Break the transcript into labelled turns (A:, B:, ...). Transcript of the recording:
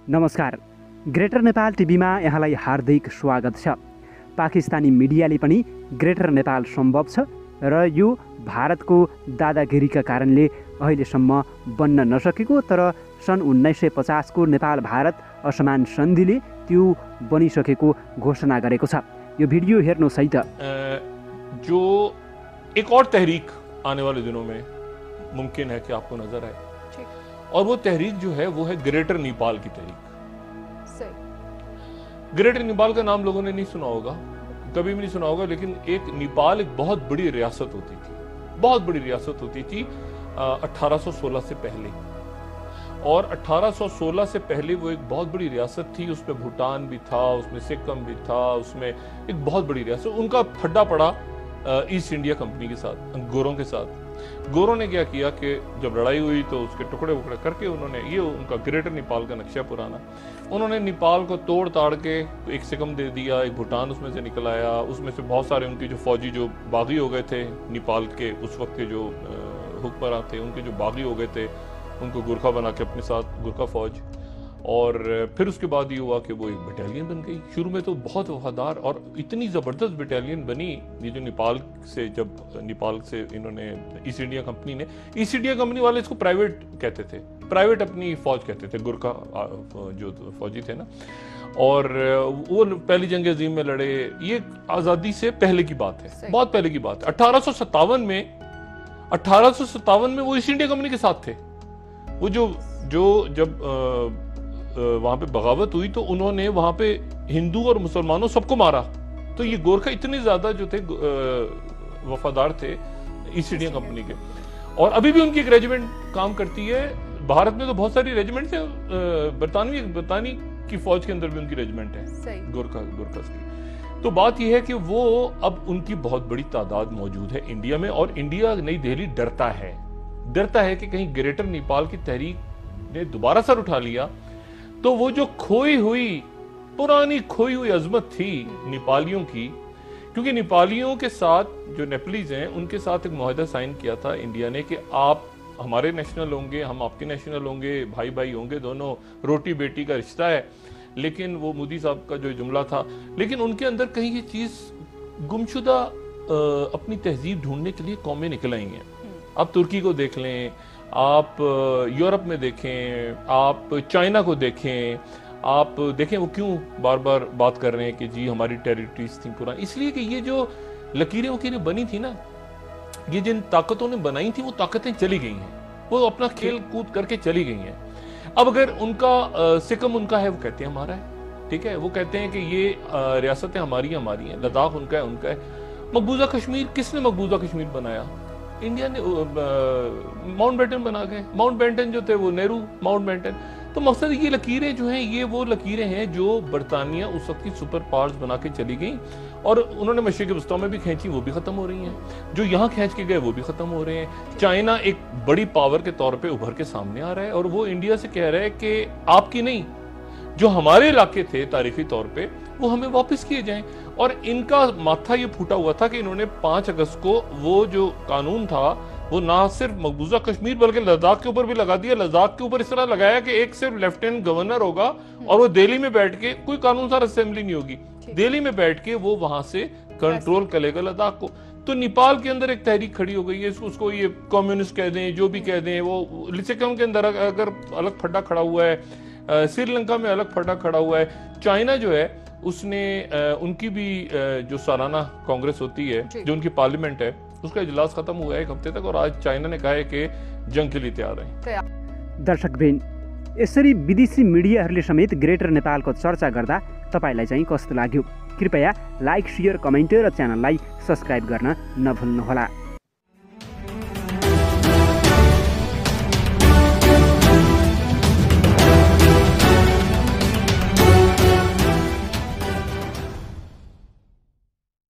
A: नमस्कार। ग्रेटर नेपाल टिभीमा यहाँलाई हार्दिक स्वागत छ। पाकिस्तानी मिडियाले पनि ग्रेटर नेपाल सम्भव छ र यो भारतको दादागिरीका कारणले अहिलेसम्म बन्न नसकेको तर सन् 1950 को नेपाल भारत असमान सन्धिले त्यो बनिसकेको घोषणा गरेको छ। यो भिडियो हेर्नुहोस् है त।
B: जो एक और तहरीक आने वाले दिनों में मुमकिन है कि आपको नजर आए, और वो तहरीक जो है वो है ग्रेटर नेपाल की तहरीक। ग्रेटर नेपाल का नाम लोगों ने नहीं सुना होगा, कभी भी नहीं सुना होगा, लेकिन एक नेपाल एक बहुत बड़ी रियासत होती थी, बहुत बड़ी रियासत होती थी 1816 से पहले। और 1816 से पहले वो एक बहुत बड़ी रियासत थी। उसमें भूटान भी था, उसमें सिक्किम भी था, उसमें एक बहुत बड़ी रियासत। उनका फड्डा पड़ा ईस्ट इंडिया कंपनी के साथ, गोरों के साथ। गोरों ने क्या किया कि जब लड़ाई हुई तो उसके टुकड़े वुकड़े करके उन्होंने, ये उनका ग्रेटर नेपाल का नक्शा पुराना, उन्होंने नेपाल को तोड़ ताड़ के एक सिक्किम दे दिया, एक भूटान उसमें से निकल आया। उसमें से बहुत सारे उनके जो फौजी जो बागी हो गए थे नेपाल के उस वक्त के जो हुक्मरान थे, उनके जो बागी हो गए थे, उनको गुरखा बना के अपने साथ, गुरखा फौज। और फिर उसके बाद ये हुआ कि वो एक बटालियन बन गई। शुरू में तो बहुत वफादार और इतनी ज़बरदस्त बटालियन बनी, ये जो नेपाल से, जब नेपाल से इन्होंने ईस्ट इंडिया कंपनी ने, ईस्ट इंडिया कंपनी वाले इसको प्राइवेट कहते थे, प्राइवेट अपनी फौज कहते थे, गुरखा जो फौजी थे ना। और वो पहली जंग अजीम में लड़े। ये आज़ादी से पहले की बात है, बहुत पहले की बात है। 1857 में वो ईस्ट इंडिया कंपनी के साथ थे। वो जो जब वहां पे बगावत हुई तो उन्होंने वहां पे हिंदू और मुसलमानों सबको मारा। तो ये गोरखा इतने ज्यादा जो थे वफादार थे ईस्ट इंडिया कंपनी के। और अभी भी उनकी एक रेजिमेंट काम करती है। भारत में तो बहुत सारी रेजिमेंट्स हैं, बरतानी की फौज के अंदर भी उनकी रेजिमेंट है, गोरखा की। तो बात यह है कि वो अब उनकी बहुत बड़ी तादाद मौजूद है इंडिया में, और इंडिया, नई दिल्ली डरता है कि कहीं ग्रेटर नेपाल की तहरीक ने दोबारा सर उठा लिया तो वो जो पुरानी खोई हुई अजमत थी नेपालियों की, क्योंकि नेपालियों के साथ जो नेपलीज हैं उनके साथ एक मुआहदा साइन किया था इंडिया ने कि आप हमारे नेशनल होंगे, हम आपके नेशनल होंगे, भाई भाई होंगे, दोनों रोटी बेटी का रिश्ता है। लेकिन वो मोदी साहब का जो जुमला था, लेकिन उनके अंदर कहीं ये चीज गुमशुदा अपनी तहजीब ढूंढने के लिए कौमें निकल आई हैं। आप तुर्की को देख लें, आप यूरोप में देखें, आप चाइना को देखें, आप देखें वो क्यों बार बार बात कर रहे हैं कि जी हमारी टेरिटरीज थी पुरानी। इसलिए कि ये जो लकीरें बनी थी ना, ये जिन ताकतों ने बनाई थी वो ताकतें चली गई हैं, वो अपना खेल कूद करके चली गई हैं। अब अगर उनका सिक्किम उनका है, वो कहते हैं हमारा है, ठीक है, वो कहते हैं कि ये रियासतें हमारी हैं, लद्दाख उनका है। मकबूजा कश्मीर, किसने मकबूजा कश्मीर बनाया? इंडिया ने। माउंट बेटन बना गए, माउंट बेटन जो थे वो नेहरू माउंट बेटन। तो मकसद ये लकीरें जो हैं, ये वो लकीरें हैं जो बरतानिया उस वक्त की सुपर पावर्स बना के चली गई, और उन्होंने मशरिक़ वस्ता में भी खींची, वो भी खत्म हो रही हैं। जो यहाँ खींच के गए वो भी खत्म हो रहे हैं। चाइना एक बड़ी पावर के तौर पे उभर के सामने आ रहा है, और वो इंडिया से कह रहा है कि आपकी नहीं, जो हमारे इलाके थे तारीखी तौर पे, वो हमें वापस किए जाएं। और इनका माथा ये फूटा हुआ था कि इन्होंने 5 अगस्त को वो जो कानून था वो ना सिर्फ मकबूजा कश्मीर बल्कि लद्दाख के ऊपर भी लगा दिया। लद्दाख के ऊपर इस तरह लगाया कि एक सिर्फ लेफ्टिनेंट गवर्नर होगा, और वो दिल्ली में बैठ के, कोई कानून सार असेंबली नहीं होगी, दिल्ली में बैठ के वो वहां से कंट्रोल करेगा लद्दाख को। तो नेपाल के अंदर एक तहरीक खड़ी हो गई है, उसको ये कम्युनिस्ट कह दें, जो भी कह दें, वो सिक्किम के अंदर अगर अलग फड्डा खड़ा हुआ है, श्रीलंका में अलग फड्डा खड़ा हुआ है। चाइना जो है उसने उनकी भी जो सालाना कांग्रेस होती है, जो उनकी पार्लियामेंट है, उसका इजलास खत्म हुआ है 1 हफ्ते तक, और आज चाइना ने कहा है कि जंग के लिए तैयार है।
A: दर्शकवृन्द, यसरी विदेशी मिडियाहरूले समेत ग्रेटर नेपालको चर्चा गर्दा तपाईलाई चाहिँ कस्तो लाग्यो? कृपया लाइक, शेयर, कमेन्ट र च्यानललाई सब्स्क्राइब गर्न नभुल्नुहोला।